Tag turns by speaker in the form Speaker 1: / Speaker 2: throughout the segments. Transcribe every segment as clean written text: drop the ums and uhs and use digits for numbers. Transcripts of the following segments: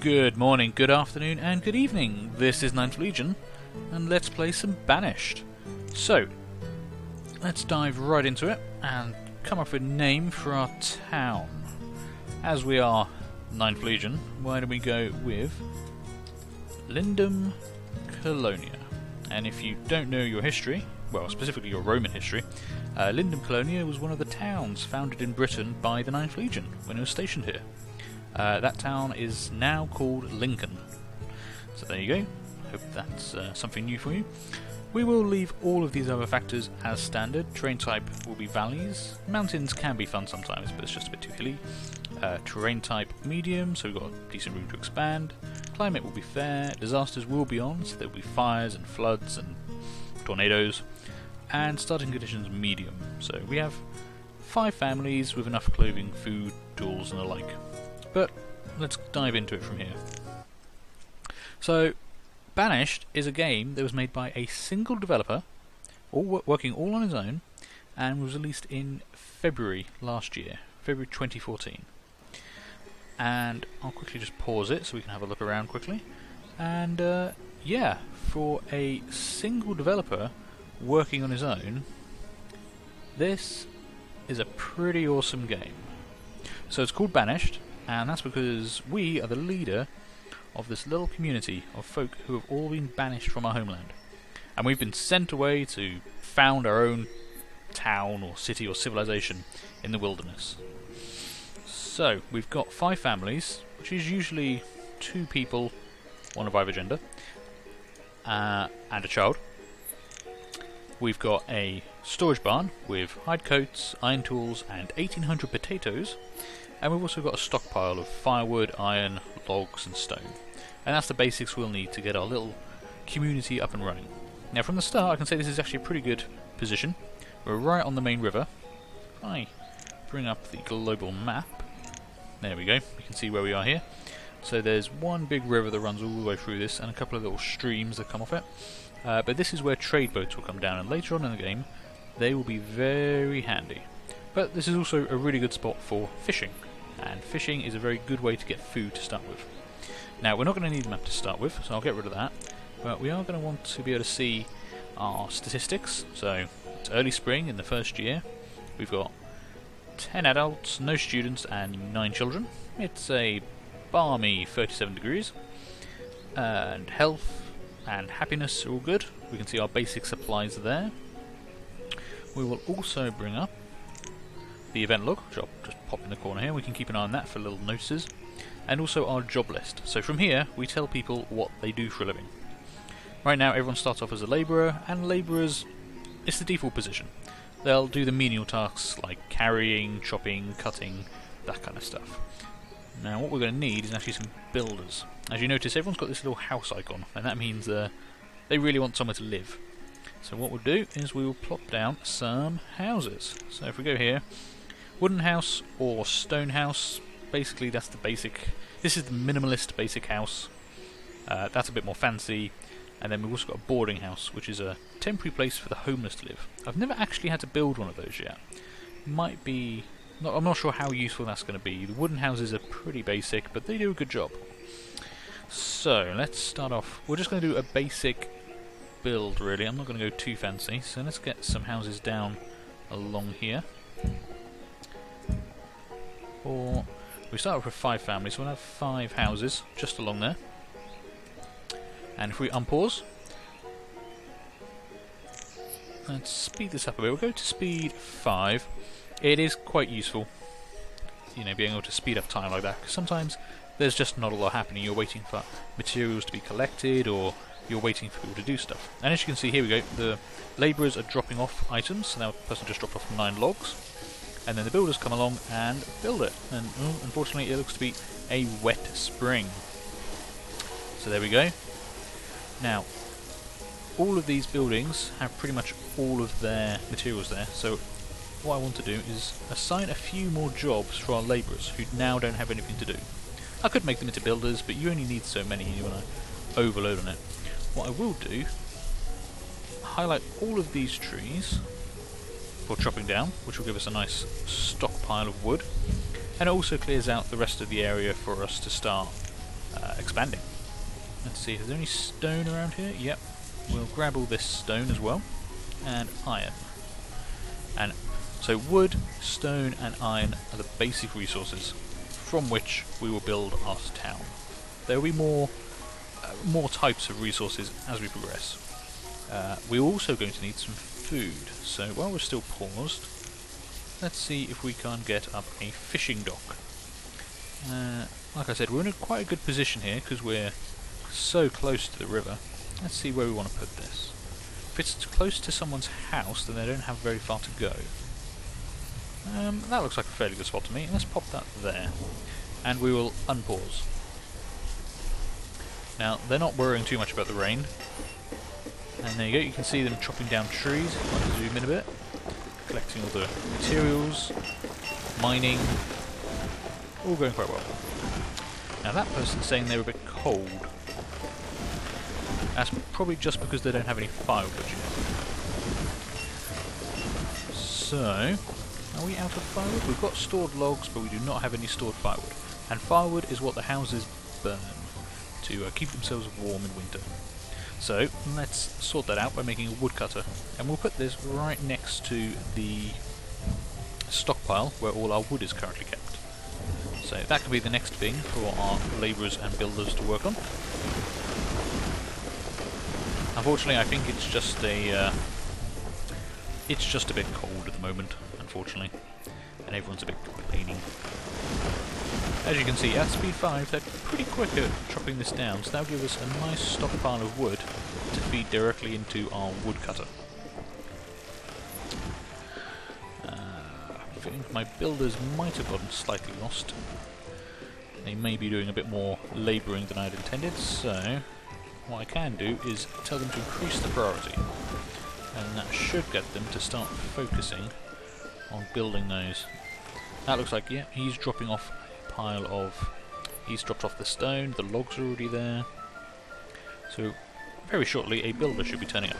Speaker 1: Good morning, good afternoon, and good evening. This is Ninth Legion, and let's play some Banished. So, let's dive right into it and come up with a name for our town. As we are Ninth Legion, why don't we go with Lindum Colonia? And if you don't know your history, well, specifically your Roman history, Lindum Colonia was one of the towns founded in Britain by the Ninth Legion when it was stationed here. That town is now called Lincoln. So there you go. Hope that's something new for you. We will leave all of these other factors as standard. Terrain type will be valleys. Mountains can be fun sometimes, but it's just a bit too hilly. Terrain type medium, so we've got decent room to expand. Climate will be fair. Disasters will be on, so there will be fires and floods and tornadoes. And starting conditions medium. So we have 5 families with enough clothing, food, tools and the like. But let's dive into it from here. So, Banished is a game that was made by a single developer, working all on his own, and was released in February last year, February 2014. And I'll quickly just pause it so we can have a look around quickly. And yeah, for a single developer working on his own, this is a pretty awesome game. So it's called Banished, and that's because we are the leader of this little community of folk who have all been banished from our homeland. And we've been sent away to found our own town or city or civilization in the wilderness. So, we've got 5 families, which is usually 2 people, one of either gender, and a child. We've got a storage barn with hide coats, iron tools, and 1,800 potatoes. And we've also got a stockpile of firewood, iron, logs and stone. And that's the basics we'll need to get our little community up and running. Now from the start I can say this is actually a pretty good position. We're right on the main river. If I bring up the global map, there we go, you can see where we are here. So there's one big river that runs all the way through this and a couple of little streams that come off it. But this is where trade boats will come down, and later on in the game they will be very handy. But this is also a really good spot for fishing. And fishing is a very good way to get food to start with. Now, we're not going to need a map to start with, so I'll get rid of that. But we are going to want to be able to see our statistics. So, it's early spring in the first year. We've got 10 adults, no students, and 9 children. It's a balmy 37 degrees. And health and happiness are all good. We can see our basic supplies there. We will also bring up the event log, which I'll just pop in the corner here. We can keep an eye on that for little notices. And also our job list. So from here, we tell people what they do for a living. Right now, everyone starts off as a labourer, and labourers, it's the default position. They'll do the menial tasks like carrying, chopping, cutting, that kind of stuff. Now, what we're going to need is actually some builders. As you notice, everyone's got this little house icon, and that means they really want somewhere to live. So what we'll do is we will plop down some houses. So if we go here, wooden house or stone house, basically that's the basic. This is the minimalist basic house. That's a bit more fancy. And then we've also got a boarding house, which is a temporary place for the homeless to live. I've never actually had to build one of those yet. Might be... I'm not sure how useful that's going to be. The wooden houses are pretty basic, but they do a good job. So, let's start off. We're just going to do a basic build, really. I'm not going to go too fancy. So let's get some houses down along here. Or we start off with 5 families, so we'll have 5 houses just along there. And if we unpause, let's speed this up a bit. We'll go to speed 5. It is quite useful, you know, being able to speed up time like that, because sometimes there's just not a lot happening. You're waiting for materials to be collected, or you're waiting for people to do stuff. And as you can see, here we go, the labourers are dropping off items. So now the person just dropped off 9 logs. And then the builders come along and build it. And unfortunately it looks to be a wet spring. So there we go. Now, all of these buildings have pretty much all of their materials there. So what I want to do is assign a few more jobs for our labourers who now don't have anything to do. I could make them into builders, but you only need so many and you want to overload on it. What I will do, highlight all of these trees for chopping down, which will give us a nice stockpile of wood, and it also clears out the rest of the area for us to start expanding. Let's see, is there any stone around here? Yep. We'll grab all this stone as well, and iron. And so wood, stone and iron are the basic resources from which we will build our town. There will be more types of resources as we progress. We're also going to need some food, so while we're still paused, let's see if we can get up a fishing dock. Like I said, we're in quite a good position here because we're so close to the river. Let's see where we want to put this. If it's close to someone's house, then they don't have very far to go. That looks like a fairly good spot to me. Let's pop that there, and we will unpause. Now, they're not worrying too much about the rain. And there you go, you can see them chopping down trees. I'll zoom in a bit. Collecting all the materials, mining, all going quite well. Now that person's saying they're a bit cold. That's probably just because they don't have any firewood yet. So, are we out of firewood? We've got stored logs, but we do not have any stored firewood. And firewood is what the houses burn to keep themselves warm in winter. So, let's sort that out by making a woodcutter. And we'll put this right next to the stockpile where all our wood is currently kept. So that could be the next thing for our labourers and builders to work on. Unfortunately, I think it's just a bit cold at the moment, unfortunately, and everyone's a bit complaining. As you can see, at speed 5, they're pretty quick at chopping this down, so that'll give us a nice stockpile of wood to feed directly into our woodcutter. I think my builders might have gotten slightly lost. They may be doing a bit more labouring than I had intended, so what I can do is tell them to increase the priority, and that should get them to start focusing on building those. That looks like, yeah, he's dropping off a pile of... He's dropped off the stone, the logs are already there. So, very shortly, a builder should be turning up.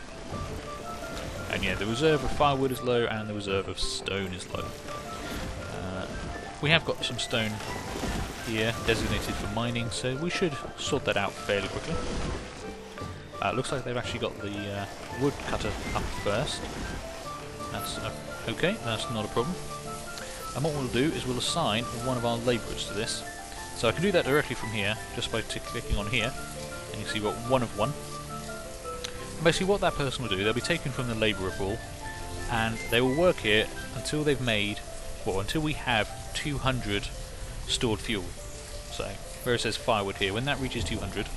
Speaker 1: And yeah, the reserve of firewood is low, and the reserve of stone is low. We have got some stone here, designated for mining, so we should sort that out fairly quickly. Looks like they've actually got the woodcutter up first. That's okay, that's not a problem. And what we'll do is we'll assign one of our labourers to this. So I can do that directly from here, just by clicking on here, and you see we've got one of one. And basically what that person will do, they'll be taken from the labourer pool, and they will work here until they've made, well, until we have 200 stored fuel. So, where it says firewood here, when that reaches 200,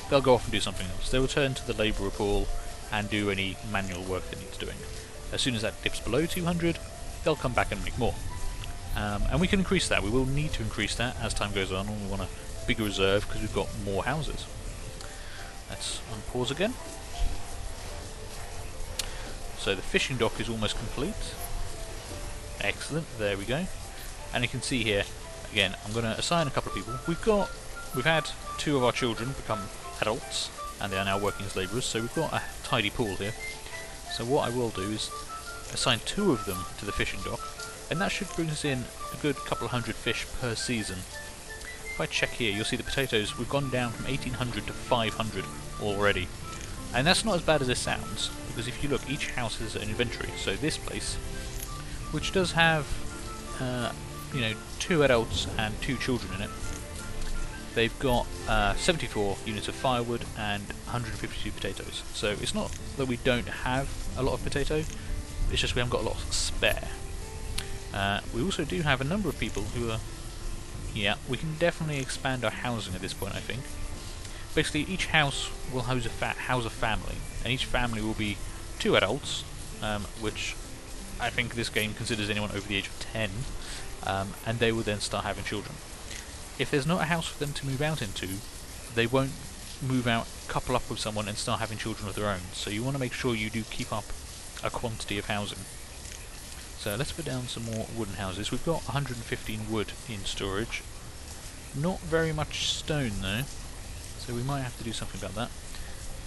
Speaker 1: they'll go off and do something else. They'll return to the labourer pool and do any manual work that needs doing. As soon as that dips below 200, they'll come back and make more. And we can increase that. We will need to increase that as time goes on, and we want a bigger reserve because we've got more houses. Let's unpause again. So the fishing dock is almost complete. Excellent, there we go. And you can see here, again, I'm going to assign a couple of people. We've had 2 of our children become adults, and they are now working as labourers, so we've got a tidy pool here. So what I will do is assign 2 of them to the fishing dock, and that should bring us in a good couple of hundred fish per season. If I check here, you'll see the potatoes, we've gone down from 1800 to 500 already. And that's not as bad as it sounds, because if you look, each house has an inventory. So this place, which does have 2 adults and 2 children in it, they've got 74 units of firewood and 152 potatoes. So it's not that we don't have a lot of potato, it's just we haven't got a lot spare. We also do have a number of people who are... Yeah, we can definitely expand our housing at this point, I think. Basically, each house will house a family, and each family will be 2 adults, which I think this game considers anyone over the age of 10, and they will then start having children. If there's not a house for them to move out into, they won't move out, couple up with someone and start having children of their own, so you want to make sure you do keep up a quantity of housing. So let's put down some more wooden houses. We've got 115 wood in storage. Not very much stone though, so we might have to do something about that.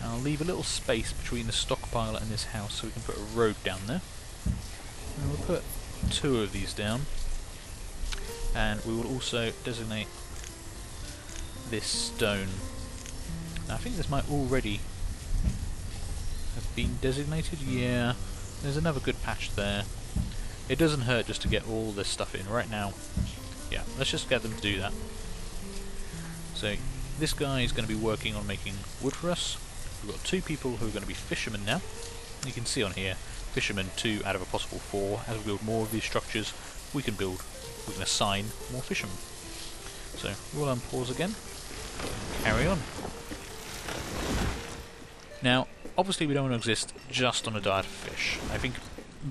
Speaker 1: And I'll leave a little space between the stockpile and this house so we can put a road down there. And we'll put 2 of these down. And we will also designate this stone. Now, I think this might already have been designated. Yeah, there's another good patch there. It doesn't hurt just to get all this stuff in right now. Yeah, let's just get them to do that. So this guy is going to be working on making wood for us. We've got 2 people who are going to be fishermen now. You can see on here, fishermen 2 out of a possible 4. As we build more of these structures, we can assign more fishermen. So we'll unpause again. Carry on. Now, obviously we don't want to exist just on a diet of fish. I think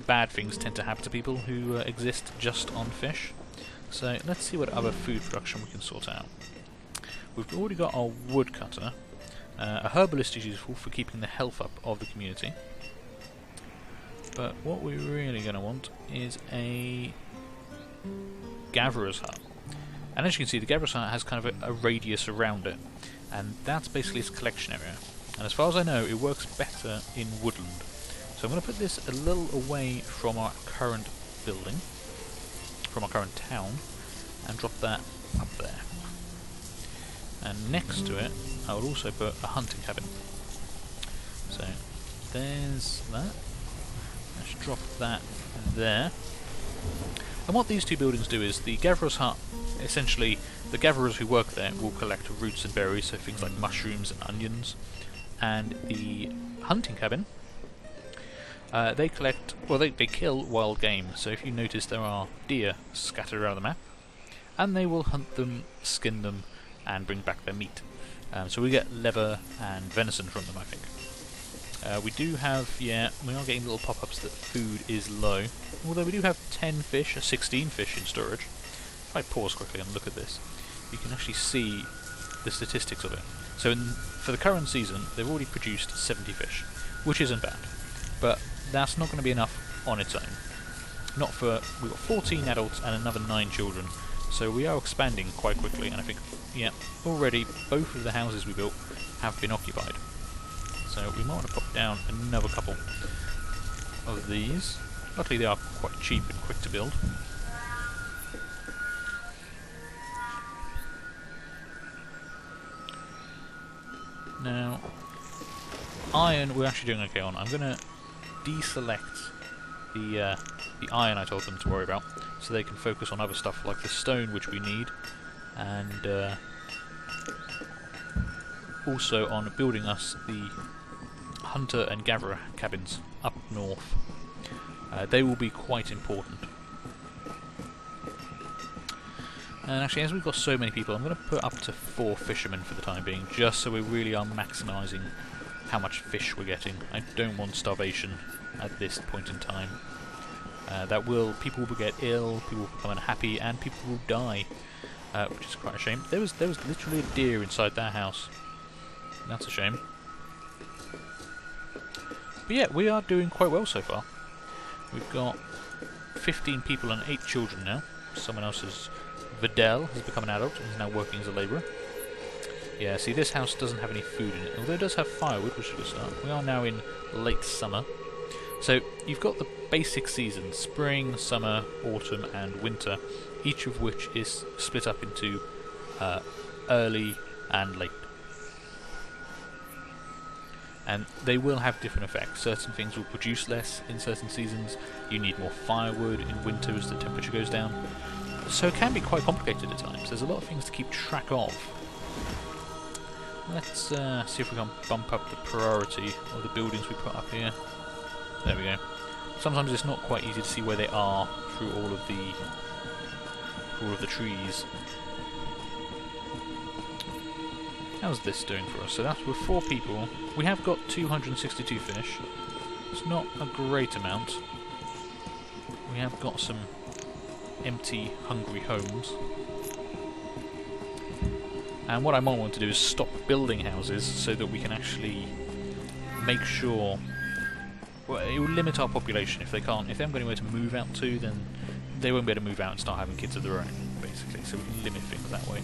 Speaker 1: bad things tend to happen to people who exist just on fish. So let's see what other food production we can sort out. We've already got our woodcutter. A herbalist is useful for keeping the health up of the community. But what we're really going to want is a Gavras Heart. And as you can see, the Gavras Heart has kind of a radius around it. And that's basically its collection area. And as far as I know, it works better in woodland. So I'm going to put this a little away from our current building, from our current town, and drop that up there. And next to it, I will also put a hunting cabin. So there's that. Let's drop that there. And what these 2 buildings do is the Gavras Hut, essentially, the Gavras who work there will collect roots and berries, so things like mushrooms and onions. And the hunting cabin, they collect, well, they kill wild game. So if you notice, there are deer scattered around the map, and they will hunt them, skin them, and bring back their meat. So we get leather and venison from them, I think. We do have, yeah, we are getting little pop-ups that food is low. Although we do have 10 fish, 16 fish in storage. If I pause quickly and look at this, you can actually see the statistics of it. So for the current season, they've already produced 70 fish, which isn't bad. But that's not going to be enough on its own. Not for, we've got 14 adults and another 9 children. So we are expanding quite quickly, and I think, yeah, already both of the houses we built have been occupied. So we might want to pop down another couple of these. Luckily they are quite cheap and quick to build. Now, iron we're actually doing okay on. I'm going to deselect the iron I told them to worry about, so they can focus on other stuff like the stone, which we need, and also on building us the hunter and gatherer cabins up north. They will be quite important. And actually, as we've got so many people, I'm going to put up to 4 fishermen for the time being, just so we really are maximising how much fish we're getting. I don't want starvation at this point in time. People will get ill, people will become unhappy, and people will die, which is quite a shame. There was literally a deer inside that house. That's a shame. But yeah, we are doing quite well so far. We've got 15 people and 8 children now. Someone else's Vidal has become an adult and is now working as a labourer. Yeah, see, this house doesn't have any food in it, although it does have firewood, which is a good start. We are now in late summer. So you've got the basic seasons: spring, summer, autumn and winter, each of which is split up into early and late. And they will have different effects. Certain things will produce less in certain seasons. You need more firewood in winter as the temperature goes down. So it can be quite complicated at times. There's a lot of things to keep track of. Let's see if we can bump up the priority of the buildings we put up here. There we go. Sometimes it's not quite easy to see where they are through all of the trees. How's this doing for us? So that's with 4 people. We have got 262 fish. It's not a great amount. We have got some empty, hungry homes. And what I might want to do is stop building houses so that we can actually make sure... Well, it will limit our population if they haven't got anywhere to move out to, then they won't be able to move out and start having kids of their own, basically. So we can limit things that way.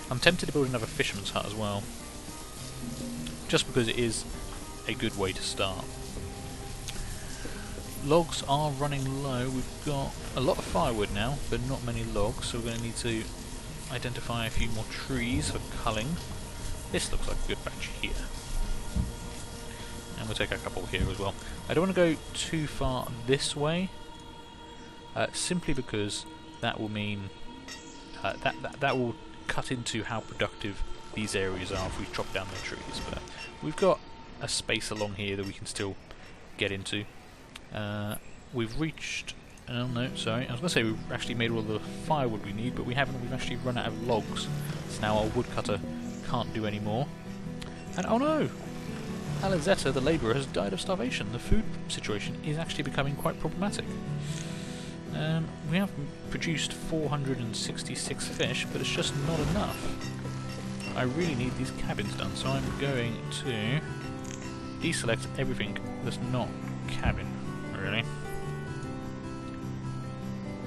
Speaker 1: I'm tempted to build another fisherman's hut as well, just because it is a good way to start. logs are running low. We've got a lot of firewood now, but not many logs, so we're going to need to identify a few more trees for culling. This looks like a good batch here. And we'll take a couple here as well. I don't want to go too far this way, simply because that will mean that will cut into how productive these areas are if we chop down the trees. But we've got a space along here that we can still get into. We've reached... oh no, sorry, I was going to say we've actually made all the firewood we need, but we haven't. We've actually run out of logs, so now our woodcutter can't do any more. And oh no! Alizetta, the labourer, has died of starvation. The food situation is actually becoming quite problematic. We have produced 466 fish, but it's just not enough. I really need these cabins done, so I'm going to deselect everything that's not cabin, really.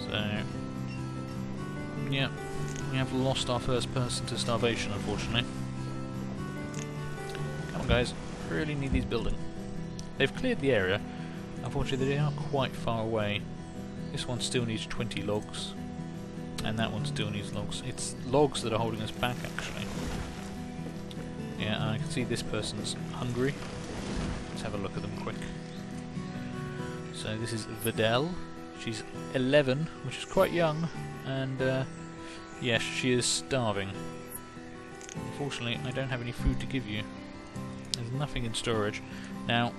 Speaker 1: So, yeah, we have lost our first person to starvation, unfortunately. Come on, guys, really need these building. They've cleared the area. Unfortunately, they are quite far away. This one still needs 20 logs, and that one still needs logs. It's logs that are holding us back, actually. Yeah, I can see this person's hungry. Let's have a look at them quick. So this is Vidal. She's 11, which is quite young, and yes, she is starving. Unfortunately, I don't have any food to give you. There's nothing in storage. Now,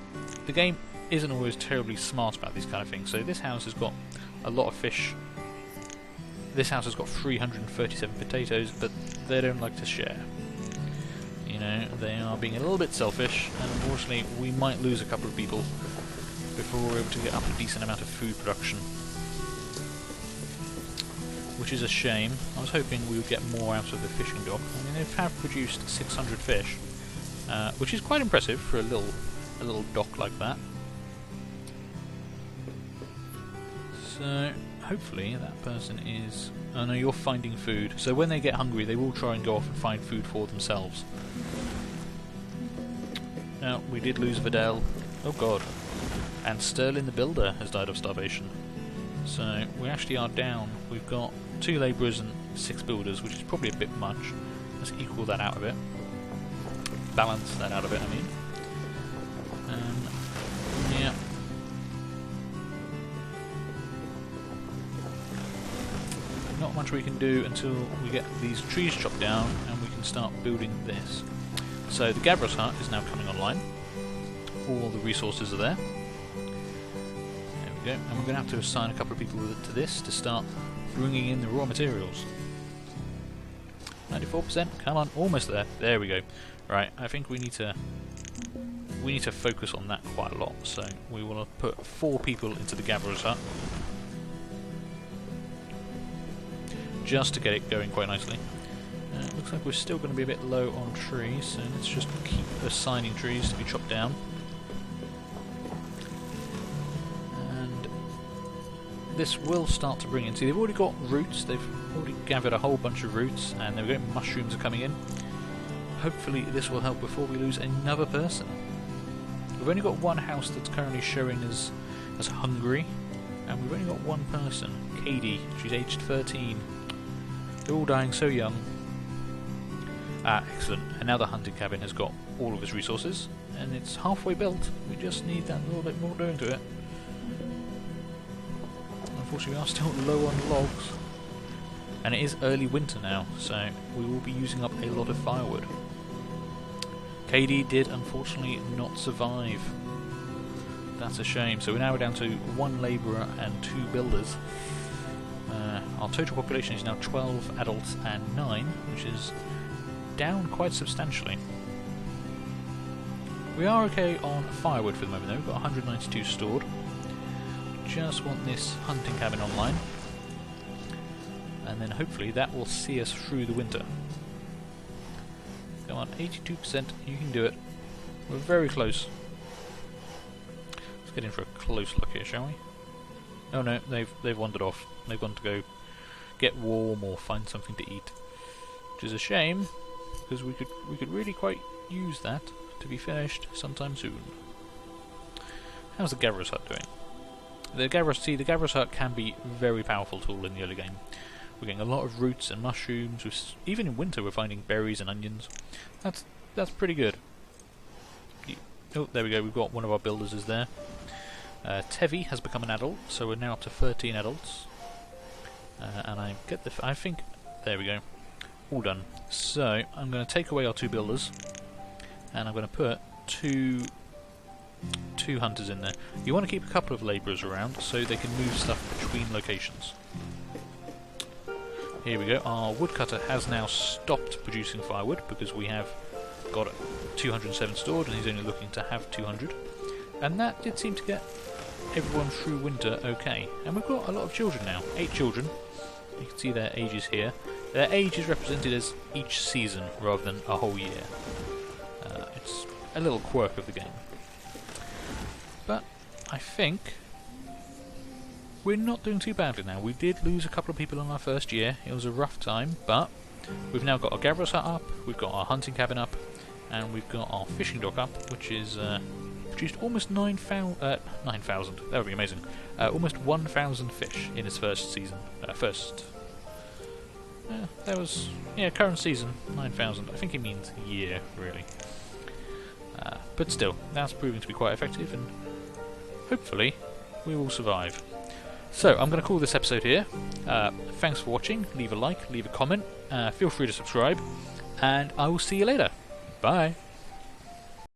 Speaker 1: the game isn't always terribly smart about these kind of things, so this house has got a lot of fish. This house has got 337 potatoes, but they don't like to share. You know, they are being a little bit selfish, and unfortunately we might lose a couple of people before we're able to get up a decent amount of food production. Which is a shame. I was hoping we would get more out of the fishing dock. I mean, they have produced 600 fish, which is quite impressive for a little dock like that. So hopefully that person is... oh no, you're finding food. So when they get hungry, they will try and go off and find food for themselves. Now, we did lose Vidal. Oh god. And Sterling the Builder has died of starvation. So we actually are down. We've got 2 labourers and 6 builders, which is probably a bit much. Let's equal that out a bit. Balance that out a bit, I mean. Yeah. Not much we can do until we get these trees chopped down and we can start building this. So the Gavras Heart is now coming online. All the resources are there. There we go. And we're going to have to assign a couple of people to this to start bringing in the raw materials. 94%. Come on, almost there. There we go. Right, I think we need to focus on that quite a lot. So we will put 4 people into the Gavras Heart, just to get it going quite nicely. Looks like we're still going to be a bit low on trees, so let's just keep assigning trees to be chopped down. And this will start to bring in... see, they've already got roots, they've already gathered a whole bunch of roots, and there we go, mushrooms are coming in. Hopefully this will help before we lose another person. We've only got one house that's currently showing as hungry, and we've only got one person, Katie, she's aged 13. They're all dying so young. Ah, excellent. And now the hunting cabin has got all of its resources, and it's halfway built. We just need that little bit more doing to it. Unfortunately, we are still low on logs. And it is early winter now, so we will be using up a lot of firewood. Katie did unfortunately not survive. That's a shame. So we're now down to 1 labourer and 2 builders. Our total population is now 12 adults and 9, which is down quite substantially. We are okay on firewood for the moment though. We've got 192 stored. Just want this hunting cabin online, and then hopefully that will see us through the winter. Come on, 82%, you can do it. We're very close. Let's get in for a close look here, shall we? Oh no, they've wandered off. They've gone to go get warm or find something to eat, which is a shame because we could really quite use that to be finished sometime soon. How's the Gavras Heart doing? The Gavras Heart can be a very powerful tool in the early game. We're getting a lot of roots and mushrooms. Even in winter, we're finding berries and onions. That's pretty good. Oh, there we go. We've got one of our builders is there. Tevi has become an adult, so we're now up to 13 adults. And I think there we go. All done. So I'm going to take away our 2 builders, and I'm going to put two hunters in there. You want to keep a couple of labourers around so they can move stuff between locations. Here we go. Our woodcutter has now stopped producing firewood because we have got 207 stored, and he's only looking to have 200. And that did seem to get everyone through winter okay. And we've got a lot of children now. 8 children. You can see their ages here. Their age is represented as each season rather than a whole year. It's a little quirk of the game. But I think we're not doing too badly now. We did lose a couple of people in our first year. It was a rough time, but we've now got our Gavras Hut up, we've got our hunting cabin up, and we've got our fishing dock up, which is produced almost 9,000. That would be amazing. Almost 1,000 fish in its first season. Current season 9,000. I think it means year, really. But still, that's proving to be quite effective, and hopefully we will survive. So, I'm going to call this episode here. Thanks for watching. Leave a like, leave a comment. Feel free to subscribe, and I will see you later. Bye.